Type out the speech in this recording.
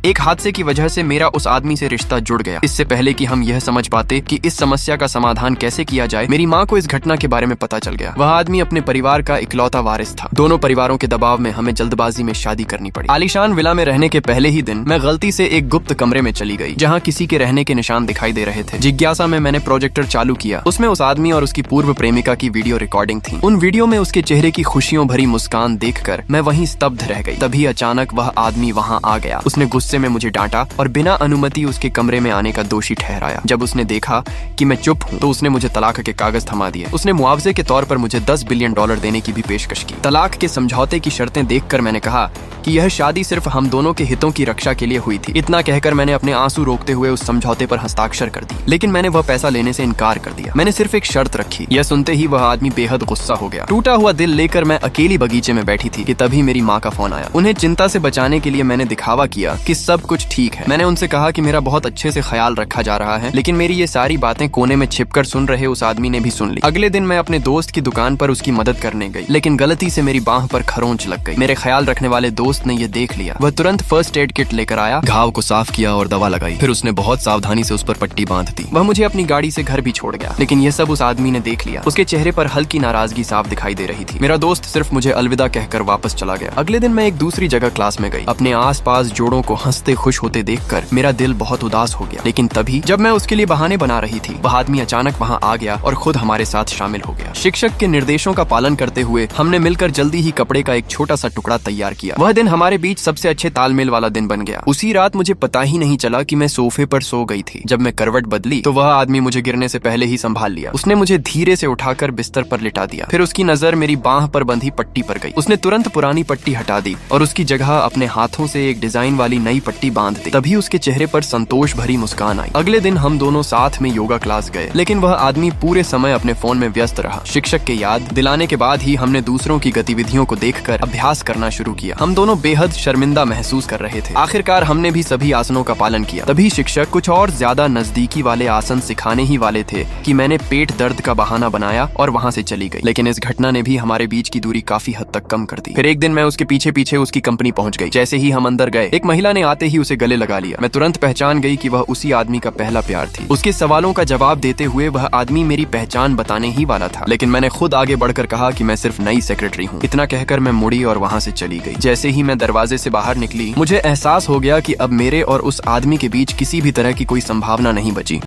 एक हादसे की वजह से मेरा उस आदमी से रिश्ता जुड़ गया। इससे पहले कि हम यह समझ पाते कि इस समस्या का समाधान कैसे किया जाए, मेरी माँ को इस घटना के बारे में पता चल गया। वह आदमी अपने परिवार का इकलौता वारिस था। दोनों परिवारों के दबाव में हमें जल्दबाजी में शादी करनी पड़ी। आलीशान विला में रहने के पहले ही दिन मैं गलती से एक गुप्त कमरे में चली गई, जहाँ किसी के रहने के निशान दिखाई दे रहे थे। जिज्ञासा में मैंने प्रोजेक्टर चालू किया। उसमें उस आदमी और उसकी पूर्व प्रेमिका की वीडियो रिकॉर्डिंग थी। उन वीडियो में उसके चेहरे की खुशियों भरी मुस्कान देखकर मैं वहीं स्तब्ध रह गई। तभी अचानक वह आदमी वहाँ आ गया। उसने गुस्से में मुझे डांटा और बिना अनुमति उसके कमरे में आने का दोषी ठहराया। जब उसने देखा कि मैं चुप हूँ तो उसने मुझे तलाक के कागज थमा दिए। उसने मुआवजे के तौर पर मुझे $10 बिलियन देने की भी पेशकश की। तलाक के समझौते की शर्तें देखकर मैंने कहा कि यह शादी सिर्फ हम दोनों के हितों की रक्षा के लिए हुई थी। इतना कहकर मैंने अपने आंसू रोकते हुए उस समझौते पर हस्ताक्षर कर दी, लेकिन मैंने वह पैसा लेने से इनकार कर दिया। मैंने सिर्फ एक शर्त रखी। यह सुनते ही वह आदमी बेहद गुस्सा हो गया। टूटा हुआ दिल लेकर मैं अकेली बगीचे में बैठी थी कि तभी मेरी माँ का फोन आया। उन्हें चिंता से बचाने के लिए मैंने दिखावा किया कि सब कुछ ठीक है। मैंने उनसे कहा कि मेरा बहुत अच्छे से ख्याल रखा जा रहा है, लेकिन मेरी ये सारी बातें कोने में छिपकर सुन रहे उस आदमी ने भी सुन ली। अगले दिन मैं अपने दोस्त की दुकान पर उसकी मदद करने गई, लेकिन गलती से मेरी बाह पर खरोंच लग गई। मेरे ख्याल रखने वाले दोस्त ने यह देख लिया। वह तुरंत फर्स्ट एड किट लेकर आया, घाव को साफ किया और दवा लगाई। फिर उसने बहुत सावधानी से उस पर पट्टी बांध दी। वह मुझे अपनी गाड़ी से घर भी छोड़ गया, लेकिन यह सब उस आदमी ने देख लिया। उसके चेहरे पर हल्की नाराजगी साफ दिखाई दे रही थी। मेरा दोस्त सिर्फ मुझे अलविदा कहकर वापस चला गया। अगले दिन मैं एक दूसरी जगह क्लास में गई। अपने आसपास जोड़ों को हंसते खुश होते देखकर मेरा दिल बहुत उदास हो गया। लेकिन तभी जब मैं उसके लिए बहाने बना रही थी, वह आदमी अचानक वहाँ आ गया और खुद हमारे साथ शामिल हो गया। शिक्षक के निर्देशों का पालन करते हुए हमने मिलकर जल्दी ही कपड़े का एक छोटा सा टुकड़ा तैयार किया। वह दिन हमारे बीच सबसे अच्छे तालमेल वाला दिन बन गया। उसी रात मुझे पता ही नहीं चला कि मैं सोफे पर सो गई थी। जब मैं करवट बदली तो वह आदमी मुझे गिरने से पहले ही संभाल लिया। उसने मुझे धीरे से उठाकर बिस्तर पर लिटा दिया। फिर उसकी नजर मेरी बाह पर बंधी पट्टी पर गई। उसने तुरंत पुरानी पट्टी हटा दी और उसकी जगह अपने हाथों से एक डिजाइन वाली नई पट्टी बांध दी। तभी उसके चेहरे पर संतोष भरी मुस्कान आई। अगले दिन हम दोनों साथ में योगा क्लास गए, लेकिन वह आदमी पूरे समय अपने फोन में व्यस्त रहा। शिक्षक के याद दिलाने के बाद ही हमने दूसरों की गतिविधियों को देखकर अभ्यास करना शुरू किया। हम दोनों बेहद शर्मिंदा महसूस कर रहे थे। आखिरकार हमने भी सभी आसनों का पालन किया। तभी शिक्षक कुछ और ज्यादा नजदीकी वाले आसन सिखाने ही वाले थे कि मैंने पेट दर्द का बहाना बनाया और वहाँ से चली गई। लेकिन इस घटना ने भी हमारे बीच की दूरी काफी हद तक कम कर दी। फिर एक दिन मैं उसके पीछे पीछे उसकी कंपनी पहुंच गई। जैसे ही हम अंदर गए, एक महिला ने आते ही उसे गले लगा लिया। मैं तुरंत पहचान गई कि वह उसी आदमी का पहला प्यार थी। उसके सवालों का जवाब देते हुए वह आदमी मेरी पहचान बताने ही वाला था, लेकिन मैंने खुद आगे बढ़कर कहा कि मैं सिर्फ नई सेक्रेटरी हूँ। इतना कहकर मैं मुड़ी और वहाँ से चली गई। जैसे ही मैं दरवाजे से बाहर निकली, मुझे एहसास हो गया कि अब मेरे और उस आदमी के बीच किसी भी तरह की कोई संभावना नहीं बची।